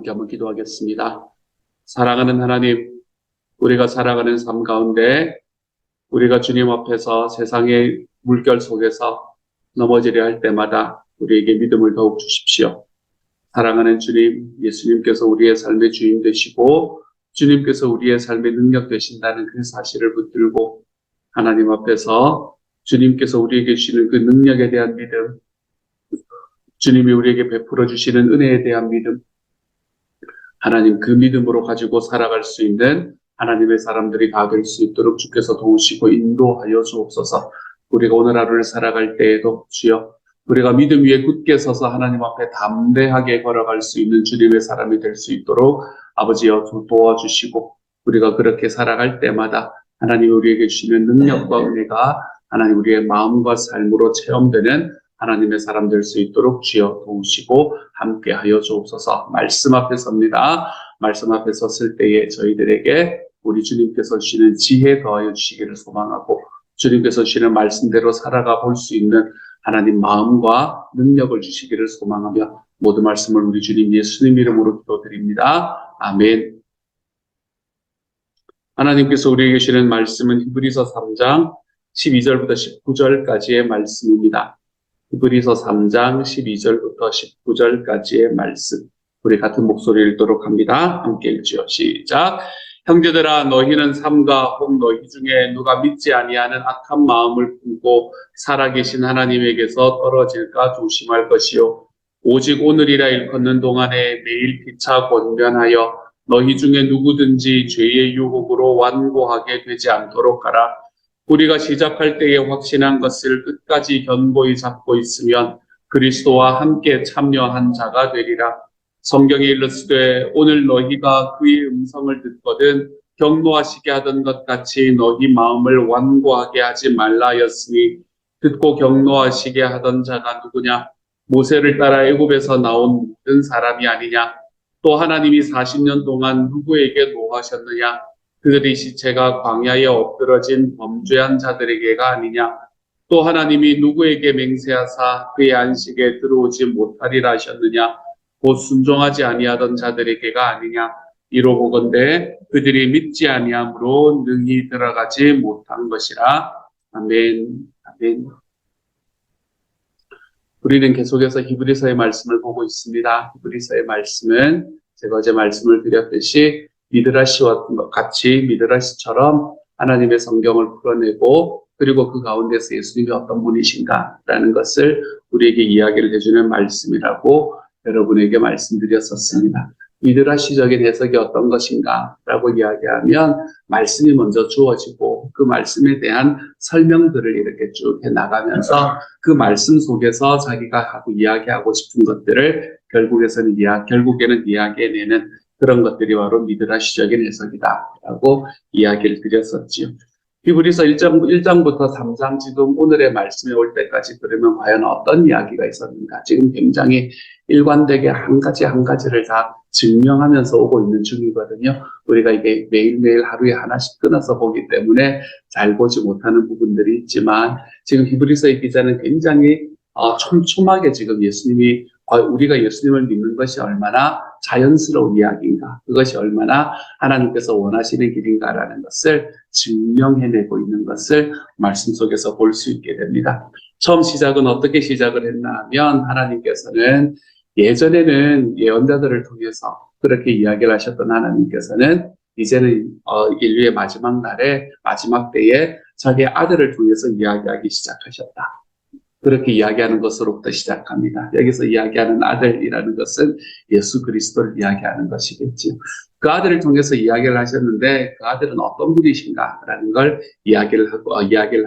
함께 한번 기도하겠습니다. 사랑하는 하나님, 우리가 살아가는 삶 가운데 우리가 주님 앞에서 세상의 물결 속에서 넘어지려 할 때마다 우리에게 믿음을 더욱 주십시오. 사랑하는 주님, 예수님께서 우리의 삶의 주인 되시고 주님께서 우리의 삶의 능력 되신다는 그 사실을 붙들고 하나님 앞에서 주님께서 우리에게 주시는 그 능력에 대한 믿음, 주님이 우리에게 베풀어 주시는 은혜에 대한 믿음, 하나님 그 믿음으로 가지고 살아갈 수 있는 하나님의 사람들이 다 될 수 있도록 주께서 도우시고 인도하여 주옵소서. 우리가 오늘 하루를 살아갈 때에도 주여 우리가 믿음 위에 굳게 서서 하나님 앞에 담대하게 걸어갈 수 있는 주님의 사람이 될 수 있도록 아버지여 도와주시고 우리가 그렇게 살아갈 때마다 하나님 우리에게 주시는 능력과 은혜가 하나님 우리의 마음과 삶으로 체험되는 하나님의 사람 될 수 있도록 주여 도우시고 함께하여 주옵소서. 말씀 앞에 섭니다. 말씀 앞에 섰을 때에 저희들에게 우리 주님께서 주시는 지혜 더하여 주시기를 소망하고 주님께서 주시는 말씀대로 살아가 볼 수 있는 하나님 마음과 능력을 주시기를 소망하며 모든 말씀을 우리 주님 예수님 이름으로 기도드립니다. 아멘. 하나님께서 우리에게 주시는 말씀은 히브리서 3장 12절부터 19절까지의 말씀입니다. 히브리서 3장 12절부터 19절까지의 말씀. 우리 같은 목소리 읽도록 합니다. 함께 읽지요. 시작. 형제들아 너희는 삼가 혹 너희 중에 누가 믿지 아니하는 악한 마음을 품고 살아계신 하나님에게서 떨어질까 조심할 것이요. 오직 오늘이라 일컫는 동안에 매일 피차 권면하여 너희 중에 누구든지 죄의 유혹으로 완고하게 되지 않도록 하라. 우리가 시작할 때에 확신한 것을 끝까지 견고히 잡고 있으면 그리스도와 함께 참여한 자가 되리라. 성경에 일렀으되 오늘 너희가 그의 음성을 듣거든 경노하시게 하던 것 같이 너희 마음을 완고하게 하지 말라 하였으니 듣고 경노하시게 하던 자가 누구냐? 모세를 따라 애굽에서 나온 모든 사람이 아니냐? 또 하나님이 40년 동안 누구에게 노하셨느냐? 그들의 시체가 광야에 엎드러진 범죄한 자들에게가 아니냐? 또 하나님이 누구에게 맹세하사 그의 안식에 들어오지 못하리라 하셨느냐? 곧 순종하지 아니하던 자들에게가 아니냐? 이로 보건대 그들이 믿지 아니함으로 능히 들어가지 못한 것이라. 아멘. 아멘. 우리는 계속해서 히브리서의 말씀을 보고 있습니다. 히브리서의 말씀은 제가 어제 말씀을 드렸듯이 미드라시와 같이 미드라시처럼 하나님의 성경을 풀어내고 그리고 그 가운데서 예수님이 어떤 분이신가라는 것을 우리에게 이야기를 해주는 말씀이라고 여러분에게 말씀드렸었습니다. 미드라시적인 해석이 어떤 것인가라고 이야기하면 말씀이 먼저 주어지고 그 말씀에 대한 설명들을 이렇게 쭉 해나가면서 그 말씀 속에서 자기가 이야기하고 싶은 것들을 결국에는 이야기해내는 그런 것들이 바로 미드라시적인 해석이다라고 이야기를 드렸었지요. 히브리서 1장부터 3장 지금 오늘의 말씀에 올 때까지 그러면 과연 어떤 이야기가 있었는가? 지금 굉장히 일관되게 한 가지를 다 증명하면서 오고 있는 중이거든요. 우리가 이게 매일매일 하루에 하나씩 끊어서 보기 때문에 잘 보지 못하는 부분들이 있지만 지금 히브리서의 기자는 굉장히 촘촘하게 지금 우리가 예수님을 믿는 것이 얼마나 자연스러운 이야기인가, 그것이 얼마나 하나님께서 원하시는 길인가라는 것을 증명해내고 있는 것을 말씀 속에서 볼 수 있게 됩니다. 처음 시작은 어떻게 시작을 했나 하면 하나님께서는 예전에는 예언자들을 통해서 그렇게 이야기를 하셨던 하나님께서는 이제는 인류의 마지막 날에 마지막 때에 자기의 아들을 통해서 이야기하기 시작하셨다. 그렇게 이야기하는 것으로부터 시작합니다. 여기서 이야기하는 아들이라는 것은 예수 그리스도를 이야기하는 것이겠죠. 그 아들을 통해서 이야기를 하셨는데 그 아들은 어떤 분이신가라는 걸 이야기를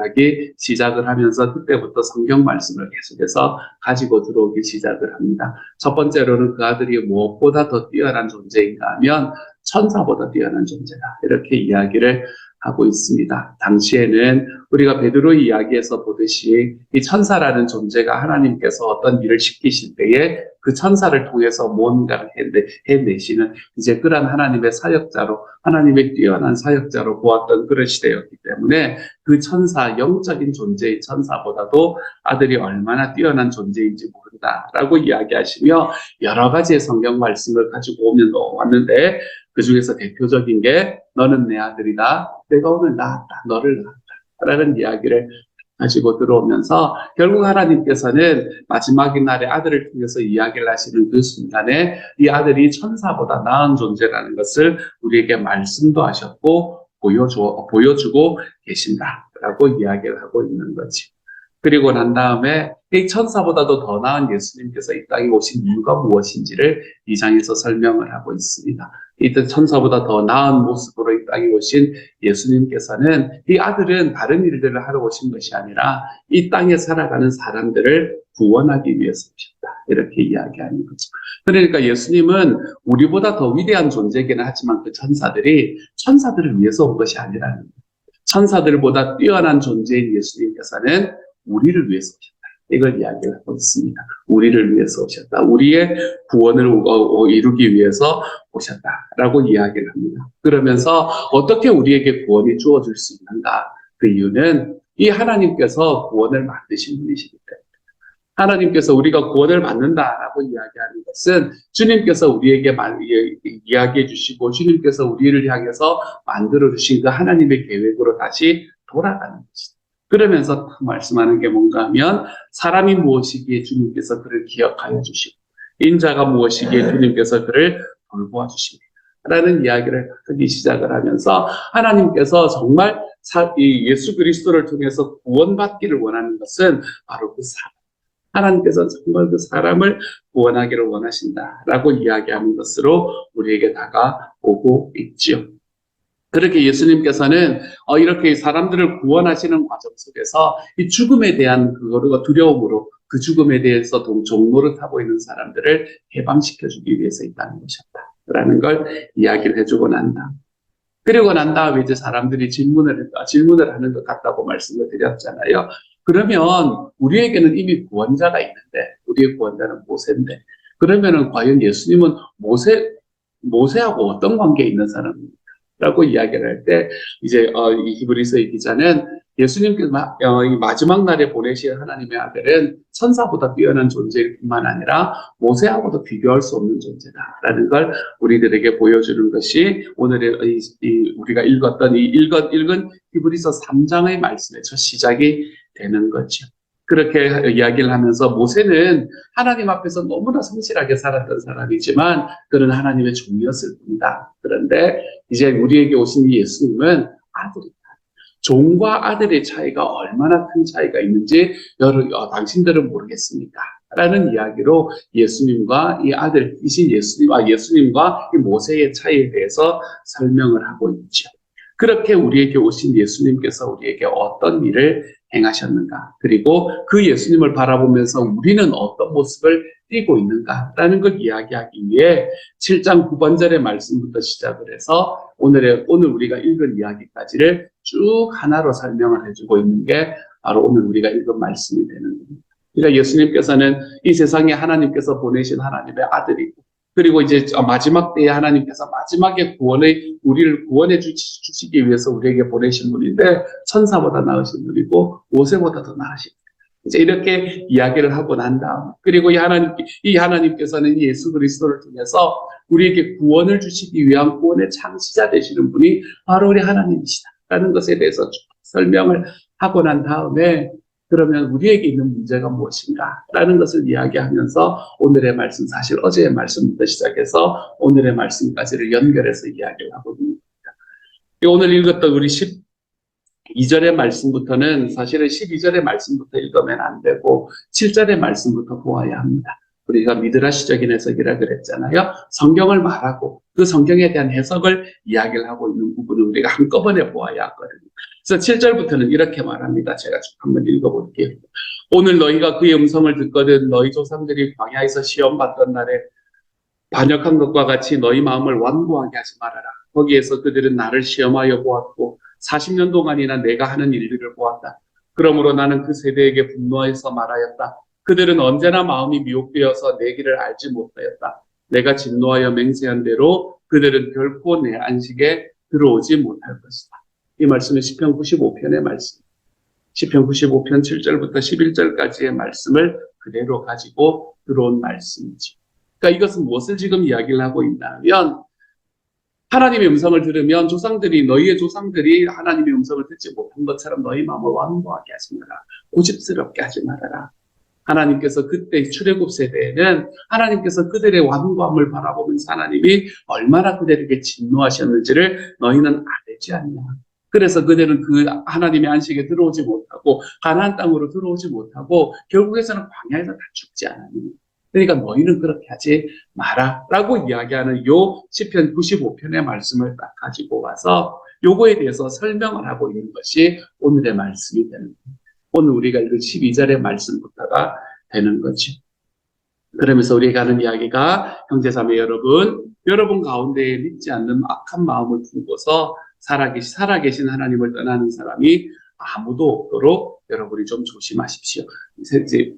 하기 시작을 하면서 그때부터 성경 말씀을 계속해서 가지고 들어오기 시작을 합니다. 첫 번째로는 그 아들이 무엇보다 더 뛰어난 존재인가 하면 천사보다 뛰어난 존재다. 이렇게 이야기를 하고 있습니다. 당시에는 우리가 베드로 이야기에서 보듯이 이 천사라는 존재가 하나님께서 어떤 일을 시키실 때에 그 천사를 통해서 뭔가를 해내시는 이제 그런 하나님의 사역자로, 하나님의 뛰어난 사역자로 보았던 그런 시대였기 때문에 그 천사, 영적인 존재의 천사보다도 아들이 얼마나 뛰어난 존재인지 모른다라고 이야기하시며 여러 가지의 성경 말씀을 가지고 왔는데 그 중에서 대표적인 게 너는 내 아들이다. 내가 오늘 낳았다. 너를 낳았다. 라는 이야기를 가지고 들어오면서 결국 하나님께서는 마지막의 날에 아들을 통해서 이야기를 하시는 그 순간에 이 아들이 천사보다 나은 존재라는 것을 우리에게 말씀도 하셨고 보여주고 계신다라고 이야기를 하고 있는 거지. 그리고 난 다음에 이 천사보다도 더 나은 예수님께서 이 땅에 오신 이유가 무엇인지를 이 장에서 설명을 하고 있습니다. 이때 천사보다 더 나은 모습으로 이 땅에 오신 예수님께서는 이 아들은 다른 일들을 하러 오신 것이 아니라 이 땅에 살아가는 사람들을 구원하기 위해서 오셨다. 이렇게 이야기하는 거죠. 그러니까 예수님은 우리보다 더 위대한 존재이기는 하지만 그 천사들을 위해서 온 것이 아니라는 거예요. 천사들보다 뛰어난 존재인 예수님께서는 우리를 위해서 오셨다. 이걸 이야기를 하고 있습니다. 우리를 위해서 오셨다. 우리의 구원을 이루기 위해서 오셨다라고 이야기를 합니다. 그러면서 어떻게 우리에게 구원이 주어질 수 있는가? 그 이유는 이 하나님께서 구원을 만드신 분이시기 때문에 하나님께서 우리가 구원을 받는다라고 이야기하는 것은 주님께서 우리에게 이야기해 주시고 주님께서 우리를 향해서 만들어 주신 그 하나님의 계획으로 다시 돌아가는 것이다. 그러면서 말씀하는 게 뭔가 하면 사람이 무엇이기에 주님께서 그를 기억하여 주시고 인자가 무엇이기에 주님께서 그를 돌보아 주십니다. 라는 이야기를 하기 시작을 하면서 하나님께서 정말 이 예수 그리스도를 통해서 구원받기를 원하는 것은 바로 그 사람. 하나님께서 정말 그 사람을 구원하기를 원하신다라고 이야기하는 것으로 우리에게 다가오고 있지요. 그렇게 예수님께서는 이렇게 사람들을 구원하시는 과정 속에서 이 죽음에 대한 그거를 두려움으로 그 죽음에 대해서 종로를 타고 있는 사람들을 해방시켜주기 위해서 있다는 것이었다라는 걸 이야기를 해주고 난다. 그리고 난 다음에 이제 사람들이 질문을 하는 것 같다고 말씀을 드렸잖아요. 그러면 우리에게는 이미 구원자가 있는데 우리의 구원자는 모세인데 그러면은 과연 예수님은 모세하고 어떤 관계에 있는 사람입니까? 라고 이야기를 할 때 이제 이 히브리서의 기자는 예수님께서 이 마지막 날에 보내실 하나님의 아들은 천사보다 뛰어난 존재일 뿐만 아니라 모세하고도 비교할 수 없는 존재다라는 걸 우리들에게 보여주는 것이 오늘의 우리가 읽은 히브리서 3장의 말씀의 첫 시작이 되는 거죠. 그렇게 이야기를 하면서 모세는 하나님 앞에서 너무나 성실하게 살았던 사람이지만 그는 하나님의 종이었을 뿐이다. 그런데 이제 우리에게 오신 이 예수님은 아들이다. 종과 아들의 차이가 얼마나 큰 차이가 있는지 당신들은 모르겠습니까? 라는 이야기로 예수님과 이 아들이신 예수님과 이 모세의 차이에 대해서 설명을 하고 있죠. 그렇게 우리에게 오신 예수님께서 우리에게 어떤 일을 행하셨는가? 그리고 그 예수님을 바라보면서 우리는 어떤 모습을 띠고 있는가라는 걸 이야기하기 위해 7장 9번절의 말씀부터 시작을 해서 오늘 우리가 읽은 이야기까지를 쭉 하나로 설명을 해주고 있는 게 바로 오늘 우리가 읽은 말씀이 되는 겁니다. 그러니까 예수님께서는 이 세상에 하나님께서 보내신 하나님의 아들이고 그리고 이제 마지막 때에 하나님께서 마지막에 우리를 구원해 주시기 위해서 우리에게 보내신 분인데 천사보다 나으신 분이고 모세보다 더 나으신 분. 이제 이렇게 이야기를 하고 난 다음 그리고 이 하나님께서는 예수 그리스도를 통해서 우리에게 구원을 주시기 위한 구원의 창시자 되시는 분이 바로 우리 하나님이시다라는 것에 대해서 설명을 하고 난 다음에 그러면 우리에게 있는 문제가 무엇인가? 라는 것을 이야기하면서 오늘의 말씀, 사실 어제의 말씀부터 시작해서 오늘의 말씀까지를 연결해서 이야기를 하고 있습니다. 오늘 읽었던 우리 12절의 말씀부터는 사실은 12절의 말씀부터 읽으면 안 되고 7절의 말씀부터 보아야 합니다. 우리가 미드라시적인 해석이라 그랬잖아요. 성경을 말하고 그 성경에 대한 해석을 이야기를 하고 있는 부분을 우리가 한꺼번에 보아야 하거든요. 그래서 7절부터는 이렇게 말합니다. 제가 좀 한번 읽어볼게요. 오늘 너희가 그의 음성을 듣거든 너희 조상들이 광야에서 시험 받던 날에 반역한 것과 같이 너희 마음을 완고하게 하지 말아라. 거기에서 그들은 나를 시험하여 보았고 40년 동안이나 내가 하는 일들을 보았다. 그러므로 나는 그 세대에게 분노해서 말하였다. 그들은 언제나 마음이 미혹되어서 내 길을 알지 못하였다. 내가 진노하여 맹세한 대로 그들은 결코 내 안식에 들어오지 못할 것이다. 이 말씀은 시편 95편의 말씀. 시편 95편 7절부터 11절까지의 말씀을 그대로 가지고 들어온 말씀이지. 그러니까 이것은 무엇을 지금 이야기를 하고 있냐면 하나님의 음성을 들으면 너희의 조상들이 하나님의 음성을 듣지 못한 것처럼 너희 마음을 완고하게 하지 마라. 고집스럽게 하지 말아라. 하나님께서 그때 출애굽 세대에는 하나님께서 그들의 완고함을 바라보면서 하나님이 얼마나 그들에게 진노하셨는지를 너희는 알지 않냐. 그래서 그들은 그 하나님의 안식에 들어오지 못하고 가나안 땅으로 들어오지 못하고 결국에서는 광야에서 다 죽지 않았니. 그러니까 너희는 그렇게 하지 마라 라고 이야기하는 요 시편 95편의 말씀을 딱 가지고 와서 요거에 대해서 설명을 하고 있는 것이 오늘의 말씀이 되는 거예요. 오늘 우리가 읽은 12절의 말씀부터가 되는 거죠. 그러면서 우리가 하는 이야기가 형제자매 여러분 가운데에 믿지 않는 악한 마음을 두고서 살아계신 하나님을 떠나는 사람이 아무도 없도록 여러분이 좀 조심하십시오. 이제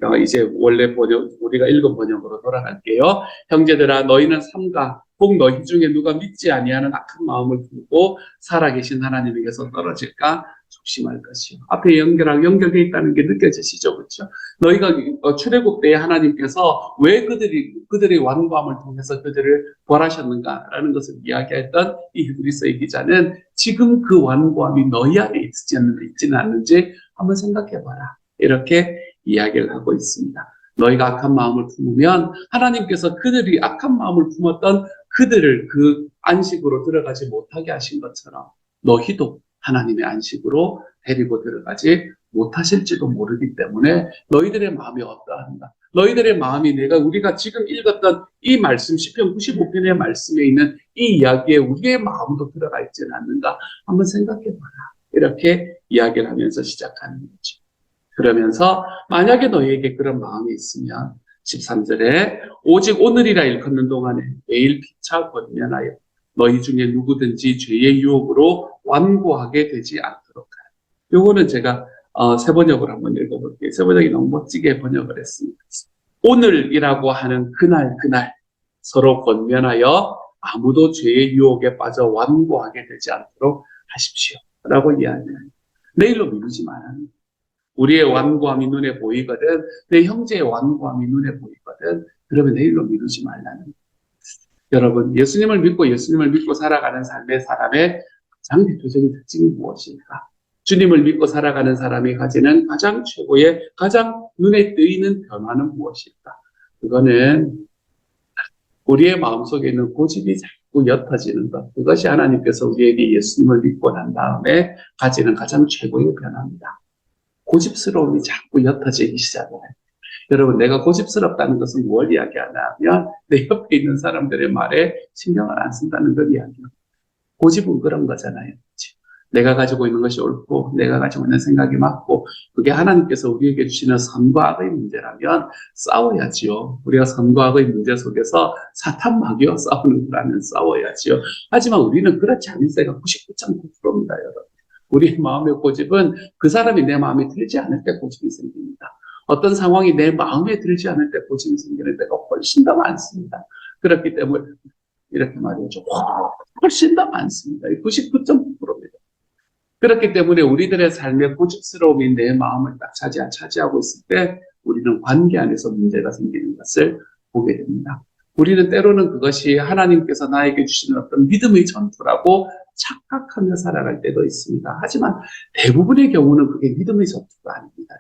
원래 우리가 읽은 번역으로 돌아갈게요. 형제들아 너희는 삼가 혹 너희 중에 누가 믿지 아니하는 악한 마음을 두고 살아계신 하나님에게서 떨어질까 조심할 것이요. 앞에 연결되어 있다는 게 느껴지시죠, 그렇죠? 너희가 출애굽 때에 하나님께서 왜 그들의 완고함을 통해서 그들을 벌하셨는가라는 것을 이야기했던 이 히브리서의 기자는 지금 그 완고함이 너희 안에 있지는 않는지 한번 생각해봐라. 이렇게 이야기를 하고 있습니다. 너희가 악한 마음을 품으면 하나님께서 그들이 악한 마음을 품었던 그들을 그 안식으로 들어가지 못하게 하신 것처럼 너희도 하나님의 안식으로 데리고 들어가지 못하실지도 모르기 때문에 너희들의 마음이 어떠한가? 너희들의 마음이 우리가 지금 읽었던 이 말씀, 시편 95편의 말씀에 있는 이 이야기에 우리의 마음도 들어가 있지는 않는가? 한번 생각해봐라. 이렇게 이야기를 하면서 시작하는 거죠. 그러면서 만약에 너희에게 그런 마음이 있으면 13절에 오직 오늘이라 일컫는 동안에 매일 피차 권면하여 너희 중에 누구든지 죄의 유혹으로 완고하게 되지 않도록 하라. 요거는 제가 새 번역으로 한번 읽어볼게요. 새 번역이 너무 멋지게 번역을 했습니다. 오늘이라고 하는 그날 서로 권면하여 아무도 죄의 유혹에 빠져 완고하게 되지 않도록 하십시오. 라고 이야기해요. 내일로 미루지 말아요. 우리의 완고함이 눈에 보이거든, 내 형제의 완고함이 눈에 보이거든, 그러면 내일로 미루지 말라는 거예요. 여러분, 예수님을 믿고 살아가는 삶의 사람의 가장 대표적인 특징이 무엇일까? 주님을 믿고 살아가는 사람이 가지는 가장 최고의, 가장 눈에 띄는 변화는 무엇일까? 그거는 우리의 마음속에 있는 고집이 자꾸 옅어지는 것. 그것이 하나님께서 우리에게 예수님을 믿고 난 다음에 가지는 가장 최고의 변화입니다. 고집스러움이 자꾸 옅어지기 시작해요. 여러분, 내가 고집스럽다는 것은 뭘 이야기하냐면 내 옆에 있는 사람들의 말에 신경을 안 쓴다는 걸 이야기해요. 고집은 그런 거잖아요. 그렇지? 내가 가지고 있는 것이 옳고 내가 가지고 있는 생각이 맞고 그게 하나님께서 우리에게 주시는 선과 악의 문제라면 싸워야지요. 우리가 선과 악의 문제 속에서 사탄 마귀와 싸우는 거라면 싸워야지요. 하지만 우리는 그렇지 않은 때가 99.9%입니다. 여러분. 우리의 마음의 고집은 그 사람이 내 마음에 들지 않을 때 고집이 생깁니다. 어떤 상황이 내 마음에 들지 않을 때 고집이 생기는 때가 훨씬 더 많습니다. 그렇기 때문에 이렇게 말이죠. 훨씬 더 많습니다. 99.9%입니다. 그렇기 때문에 우리들의 삶의 고집스러움이 내 마음을 딱 차지하고 있을 때 우리는 관계 안에서 문제가 생기는 것을 보게 됩니다. 우리는 때로는 그것이 하나님께서 나에게 주시는 어떤 믿음의 전투라고 착각하며 살아갈 때도 있습니다. 하지만 대부분의 경우는 그게 믿음의 전투가 아닙니다.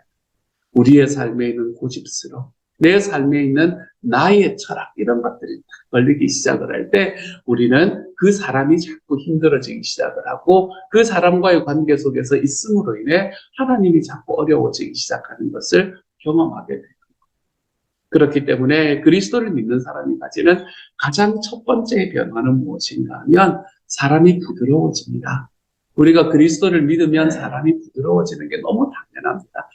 우리의 삶에 있는 고집스러움, 내 삶에 있는 나의 철학, 이런 것들이 걸리기 시작을 할 때 우리는 그 사람이 자꾸 힘들어지기 시작을 하고 그 사람과의 관계 속에서 있음으로 인해 하나님이 자꾸 어려워지기 시작하는 것을 경험하게 됩니다. 그렇기 때문에 그리스도를 믿는 사람이 가지는 가장 첫 번째 변화는 무엇인가 하면 사람이 부드러워집니다. 우리가 그리스도를 믿으면 사람이 부드러워지는 게 너무 당연합니다.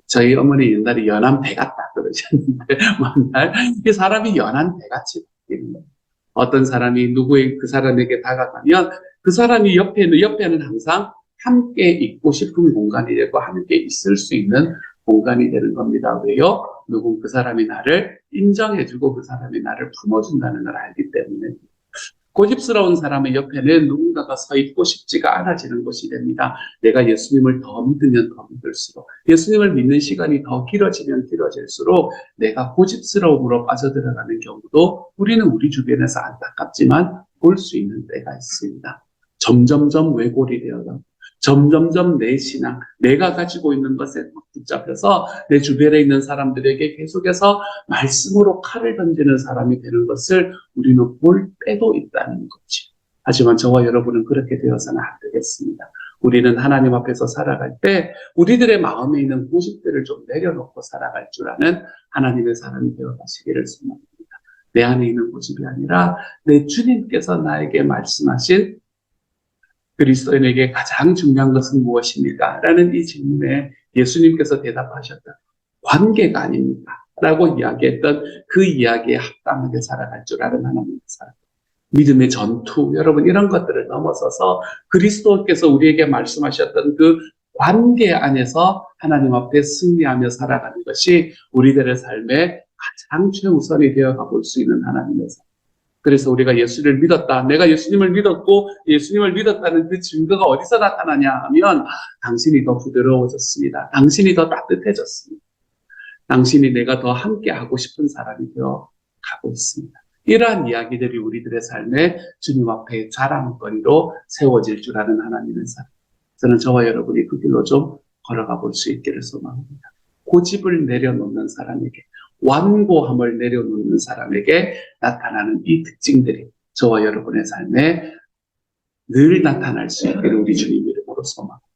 저희 어머니 옛날에 연한 배 같다 그러셨는데 만날 이 사람이 연한 배같이 바뀌는 거예요. 어떤 사람이 그 사람에게 다가가면 그 사람이 옆에는 항상 함께 있고 싶은 공간이 되고 함께 있을 수 있는 공간이 되는 겁니다. 왜요? 누군 그 사람이 나를 인정해주고 그 사람이 나를 품어준다는 걸 알기 때문에. 고집스러운 사람의 옆에는 누군가가 서 있고 싶지가 않아지는 것이 됩니다. 내가 예수님을 더 믿으면 더 믿을수록, 예수님을 믿는 시간이 더 길어지면 길어질수록 내가 고집스러움으로 빠져들어가는 경우도 우리는 우리 주변에서 안타깝지만 볼 수 있는 때가 있습니다. 점점점 왜골이 되어가고 점점점 내 신앙, 내가 가지고 있는 것에 붙잡혀서 내 주변에 있는 사람들에게 계속해서 말씀으로 칼을 던지는 사람이 되는 것을 우리는 볼 때도 있다는 거지. 하지만 저와 여러분은 그렇게 되어서는 안 되겠습니다. 우리는 하나님 앞에서 살아갈 때 우리들의 마음에 있는 고집들을 좀 내려놓고 살아갈 줄 아는 하나님의 사람이 되어가시기를 소망합니다. 내 안에 있는 고집이 아니라 내 주님께서 나에게 말씀하신 그리스도인에게 가장 중요한 것은 무엇입니까? 라는 이 질문에 예수님께서 대답하셨다. 관계가 아닙니까? 라고 이야기했던 그 이야기에 합당하게 살아갈 줄 아는 하나님의 사람. 믿음의 전투, 여러분 이런 것들을 넘어서서 그리스도께서 우리에게 말씀하셨던 그 관계 안에서 하나님 앞에 승리하며 살아가는 것이 우리들의 삶의 가장 최우선이 되어가 볼 수 있는 하나님의 사람. 그래서 우리가 예수를 믿었다. 내가 예수님을 믿었고 예수님을 믿었다는 그 증거가 어디서 나타나냐 하면 당신이 더 부드러워졌습니다. 당신이 더 따뜻해졌습니다. 당신이 내가 더 함께하고 싶은 사람이 되어 가고 있습니다. 이러한 이야기들이 우리들의 삶에 주님 앞에 자랑거리로 세워질 줄 아는 하나님의 사람. 저는 저와 여러분이 그 길로 좀 걸어가 볼 수 있기를 소망합니다. 고집을 내려놓는 사람에게, 완고함을 내려놓는 사람에게 나타나는 이 특징들이 저와 여러분의 삶에 늘 나타날 수 있기를 우리 주님 이름으로 소망합니다.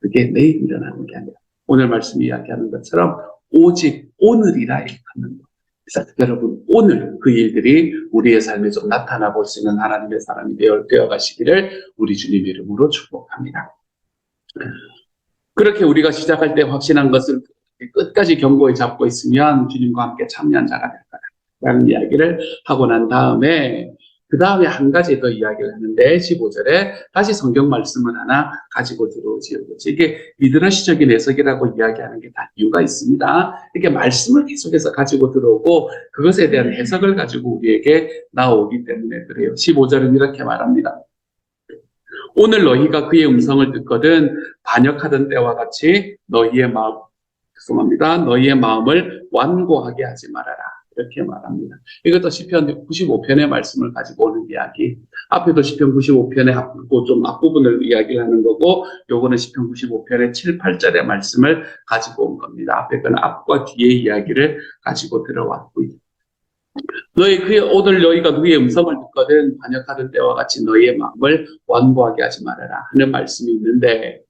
그게 내일 일어나는 게 아니라 오늘 말씀 이야기하는 것처럼 오직 오늘이라 일컫는 것. 여러분 오늘 그 일들이 우리의 삶에 좀 나타나 볼 수 있는 하나님의 사람이 되어 가시기를 우리 주님 이름으로 축복합니다. 그렇게 우리가 시작할 때 확신한 것을 끝까지 견고히 잡고 있으면 주님과 함께 참여한 자가 될 거라는 이야기를 하고 난 다음에 그 다음에 한 가지 더 이야기를 하는데 15절에 다시 성경 말씀을 하나 가지고 들어오지요. 이게 미드러시적인 해석이라고 이야기하는 게 다 이유가 있습니다. 이렇게 말씀을 계속해서 가지고 들어오고 그것에 대한 해석을 가지고 우리에게 나오기 때문에 그래요. 15절은 이렇게 말합니다. 오늘 너희가 그의 음성을 듣거든 반역하던 때와 같이 너희의 마음을 완고하게 하지 말아라. 이렇게 말합니다. 이것도 시편 95편의 말씀을 가지고 오는 이야기. 앞에도 시편 95편의 좀 앞부분을 이야기를 하는 거고, 요거는 시편 95편의 7, 8절의 말씀을 가지고 온 겁니다. 앞에 거는 앞과 뒤의 이야기를 가지고 들어왔고요. 오늘 너희가 그의 음성을 듣거든 반역하던 때와 같이 너희의 마음을 완고하게 하지 말아라 하는 말씀이 있는데,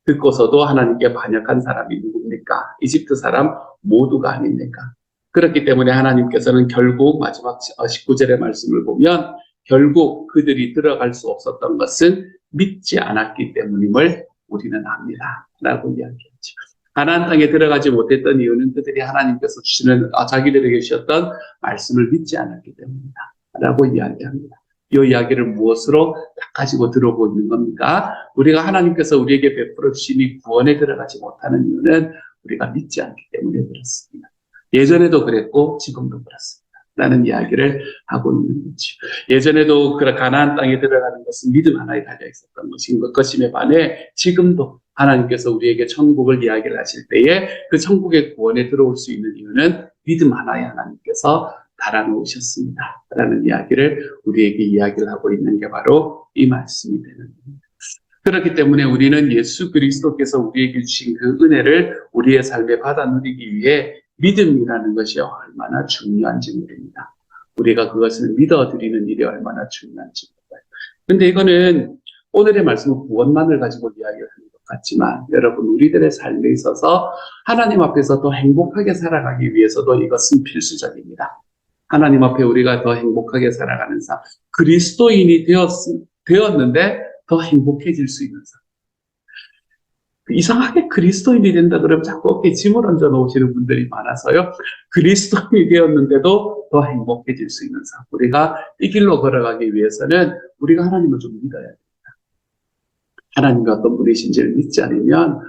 듣고서도 하나님께 반역한 사람이 누굽니까? 이집트 사람 모두가 아닙니까? 그렇기 때문에 하나님께서는 결국 마지막 19절의 말씀을 보면 결국 그들이 들어갈 수 없었던 것은 믿지 않았기 때문임을 우리는 압니다. 라고 이야기했죠. 가나안 땅에 들어가지 못했던 이유는 그들이 하나님께서 주시는 자기들에게 주셨던 말씀을 믿지 않았기 때문이다. 라고 이야기합니다. 이 이야기를 무엇으로 가지고 들어오고 있는 겁니까? 우리가 하나님께서 우리에게 베풀어 주신 이 구원에 들어가지 못하는 이유는 우리가 믿지 않기 때문에 그렇습니다. 예전에도 그랬고 지금도 그렇습니다. 라는 이야기를 하고 있는 거죠. 예전에도 가나안 땅에 들어가는 것은 믿음 하나에 달려 있었던 것임에 반해 지금도 하나님께서 우리에게 천국을 이야기를 하실 때에 그 천국의 구원에 들어올 수 있는 이유는 믿음 하나에 하나님께서 달아놓으셨습니다. 라는 이야기를 우리에게 이야기를 하고 있는 게 바로 이 말씀이 되는 겁니다. 그렇기 때문에 우리는 예수 그리스도께서 우리에게 주신 그 은혜를 우리의 삶에 받아 누리기 위해 믿음이라는 것이 얼마나 중요한지 모릅니다. 우리가 그것을 믿어드리는 일이 얼마나 중요한지 몰라요. 근데 이거는 오늘의 말씀은 구원만을 가지고 이야기를 하는 것 같지만 여러분 우리들의 삶에 있어서 하나님 앞에서 더 행복하게 살아가기 위해서도 이것은 필수적입니다. 하나님 앞에 우리가 더 행복하게 살아가는 삶, 그리스도인이 되었는데 더 행복해질 수 있는 삶. 이상하게 그리스도인이 된다 그러면 자꾸 어깨에 짐을 얹어 놓으시는 분들이 많아서요. 그리스도인이 되었는데도 더 행복해질 수 있는 삶. 우리가 이 길로 걸어가기 위해서는 우리가 하나님을 좀 믿어야 됩니다. 하나님이 어떤 분이신지를 믿지 않으면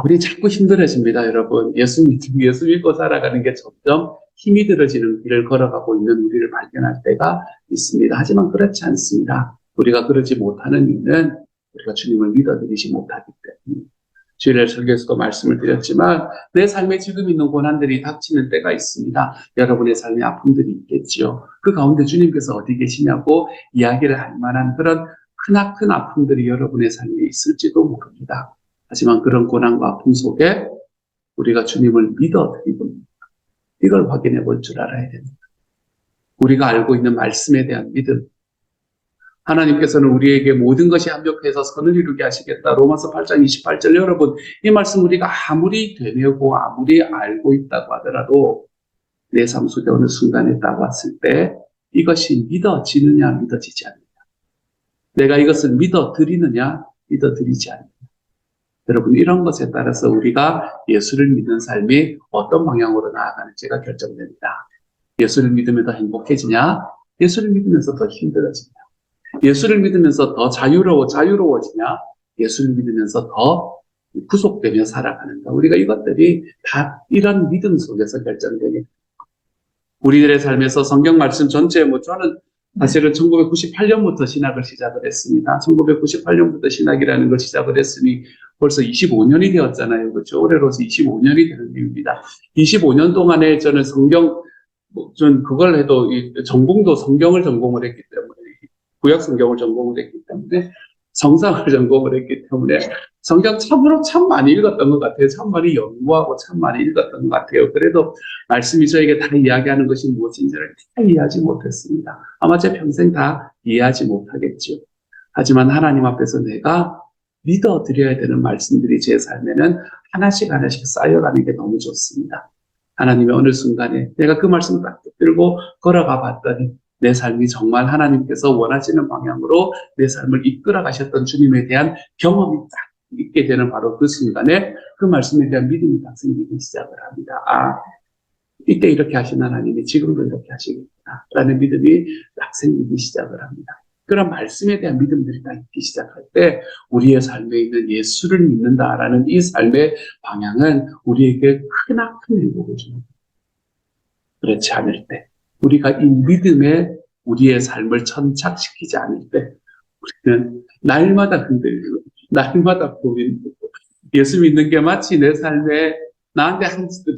우리 자꾸 힘들어집니다, 여러분. 예수 믿고 살아가는 게 점점 힘이 들어지는 길을 걸어가고 있는 우리를 발견할 때가 있습니다. 하지만 그렇지 않습니다. 우리가 그러지 못하는 이유는 우리가 주님을 믿어드리지 못하기 때문입니다. 주일날 설교에서도 말씀을 드렸지만 내 삶에 지금 있는 고난들이 닥치는 때가 있습니다. 여러분의 삶에 아픔들이 있겠지요. 그 가운데 주님께서 어디 계시냐고 이야기를 할 만한 그런 크나큰 아픔들이 여러분의 삶에 있을지도 모릅니다. 하지만 그런 고난과 아픔 속에 우리가 주님을 믿어드리고 이걸 확인해 볼 줄 알아야 됩니다. 우리가 알고 있는 말씀에 대한 믿음. 하나님께서는 우리에게 모든 것이 합력해서 선을 이루게 하시겠다. 로마서 8장 28절. 여러분, 이 말씀 우리가 아무리 되뇌고 아무리 알고 있다고 하더라도 내 삶 속에 어느 순간에 딱 왔을 때 이것이 믿어지느냐 믿어지지 않느냐. 내가 이것을 믿어드리느냐 믿어드리지 않느냐. 여러분, 이런 것에 따라서 우리가 예수를 믿는 삶이 어떤 방향으로 나아가는지가 결정됩니다. 예수를 믿으면 더 행복해지냐? 예수를 믿으면서 더 힘들어지냐? 예수를 믿으면서 더 자유로워지냐? 예수를 믿으면서 더 구속되며 살아가는가? 우리가 이것들이 다 이런 믿음 속에서 결정됩니다. 우리들의 삶에서 성경 말씀 전체에 저는 사실은 1998년부터 신학을 시작을 했습니다. 1998년부터 신학이라는 걸 시작을 했으니 벌써 25년이 되었잖아요. 그렇죠? 올해로서 25년이 되는 이유입니다. 25년 동안에 저는 전 그걸 해도 전공도 성경을 전공을 했기 때문에 구약 성경을 전공을 했기 때문에 성상을 전공을 했기 때문에 성경 참으로 참 많이 읽었던 것 같아요. 참 많이 연구하고 참 많이 읽었던 것 같아요. 그래도 말씀이 저에게 다 이야기하는 것이 무엇인지를 다 이해하지 못했습니다. 아마 제 평생 다 이해하지 못하겠죠. 하지만 하나님 앞에서 내가 믿어드려야 되는 말씀들이 제 삶에는 하나씩 쌓여가는 게 너무 좋습니다. 하나님의 어느 순간에 내가 그 말씀을 딱 붙들고 걸어가 봤더니 내 삶이 정말 하나님께서 원하시는 방향으로 내 삶을 이끌어 가셨던 주님에 대한 경험이 딱 있게 되는 바로 그 순간에 그 말씀에 대한 믿음이 딱 생기기 시작을 합니다. 이때 이렇게 하신 하나님이 지금도 이렇게 하시겠구나 라는 믿음이 딱 생기기 시작을 합니다. 그런 말씀에 대한 믿음들이 딱 있기 시작할 때 우리의 삶에 있는 예수를 믿는다라는 이 삶의 방향은 우리에게 크나큰 행복을 줍니다. 그렇지 않을 때 우리가 이 믿음에 우리의 삶을 천착시키지 않을 때 우리는 날마다 흔들리고 날마다 고민되고 예수 믿는 게 마치 내 삶에 나한테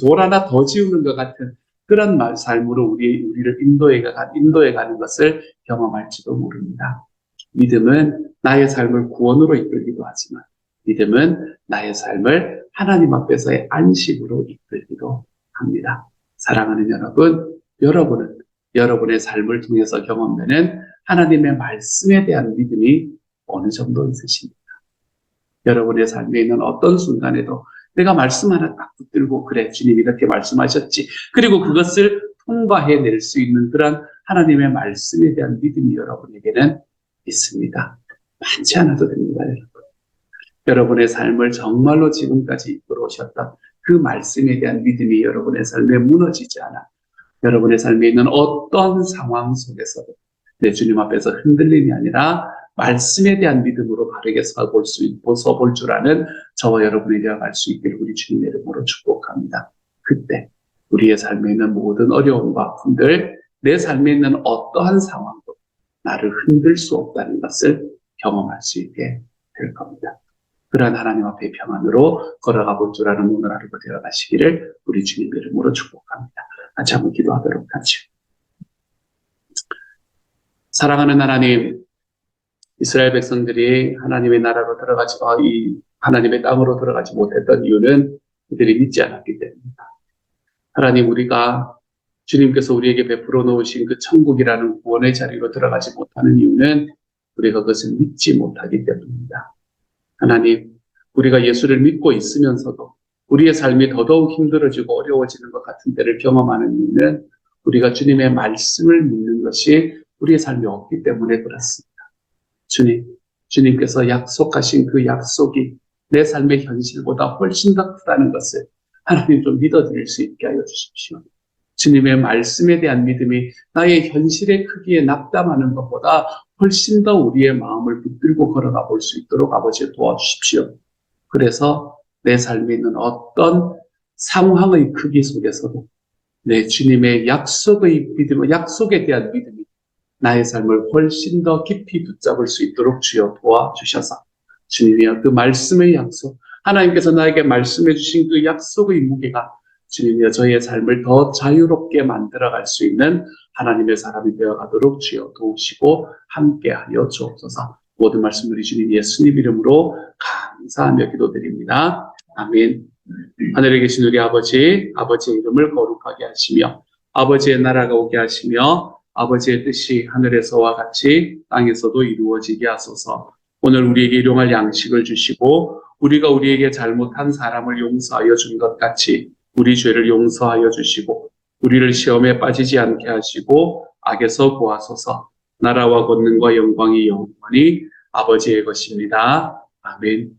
돌 하나 더 지우는 것 같은 그런 삶으로 우리를 인도해 가는 것을 경험할지도 모릅니다. 믿음은 나의 삶을 구원으로 이끌기도 하지만 믿음은 나의 삶을 하나님 앞에서의 안식으로 이끌기도 합니다. 사랑하는 여러분은 여러분의 삶을 통해서 경험되는 하나님의 말씀에 대한 믿음이 어느 정도 있으십니까? 여러분의 삶에 있는 어떤 순간에도 내가 말씀 하나 딱 붙들고 그래 주님이 이렇게 말씀하셨지 그리고 그것을 통과해낼 수 있는 그런 하나님의 말씀에 대한 믿음이 여러분에게는 있습니다. 많지 않아도 됩니다. 여러분의 삶을 정말로 지금까지 이끌어 오셨던 그 말씀에 대한 믿음이 여러분의 삶에 무너지지 않아 여러분의 삶에 있는 어떤 상황 속에서도 내 주님 앞에서 흔들림이 아니라 말씀에 대한 믿음으로 바르게 서볼 줄 아는 저와 여러분이 되어갈 수 있기를 우리 주님의 이름으로 축복합니다. 그때 우리의 삶에 있는 모든 어려움과 아픔들, 내 삶에 있는 어떠한 상황도 나를 흔들 수 없다는 것을 경험할 수 있게 될 겁니다. 그러한 하나님 앞의 평안으로 걸어가 볼 줄 아는 오늘 하루가 되어가시기를 우리 주님의 이름으로 축복합니다. 같이 한번 기도하도록 하죠. 사랑하는 하나님, 이스라엘 백성들이 하나님의 나라로 하나님의 땅으로 들어가지 못했던 이유는 그들이 믿지 않았기 때문입니다. 하나님, 우리가 주님께서 우리에게 베풀어 놓으신 그 천국이라는 구원의 자리로 들어가지 못하는 이유는 우리가 그것을 믿지 못하기 때문입니다. 하나님, 우리가 예수를 믿고 있으면서도 우리의 삶이 더더욱 힘들어지고 어려워지는 것 같은 때를 경험하는 이유는 우리가 주님의 말씀을 믿는 것이 우리의 삶이 없기 때문에 그렇습니다. 주님께서 약속하신 그 약속이 내 삶의 현실보다 훨씬 더 크다는 것을 하나님 좀 믿어드릴 수 있게 하여 주십시오. 주님의 말씀에 대한 믿음이 나의 현실의 크기에 낙담하는 것보다 훨씬 더 우리의 마음을 붙들고 걸어가 볼 수 있도록 아버지 도와주십시오. 그래서 내 삶에 있는 어떤 상황의 크기 속에서도 내 주님의 약속의 믿음, 약속에 대한 믿음이 나의 삶을 훨씬 더 깊이 붙잡을 수 있도록 주여 도와주셔서 주님이여 그 말씀의 약속, 하나님께서 나에게 말씀해 주신 그 약속의 무게가 주님이여 저희의 삶을 더 자유롭게 만들어갈 수 있는 하나님의 사람이 되어가도록 주여 도우시고 함께하여 주옵소서. 모든 말씀 우리 주님 예수님 이름으로 감사하며 기도드립니다. 아멘. 하늘에 계신 우리 아버지, 아버지의 이름을 거룩하게 하시며 아버지의 나라가 오게 하시며 아버지의 뜻이 하늘에서와 같이 땅에서도 이루어지게 하소서. 오늘 우리에게 일용할 양식을 주시고 우리가 우리에게 잘못한 사람을 용서하여 준 것 같이 우리 죄를 용서하여 주시고 우리를 시험에 빠지지 않게 하시고 악에서 구하소서. 나라와 권능과 영광이 영원히 아버지의 것입니다. 아멘.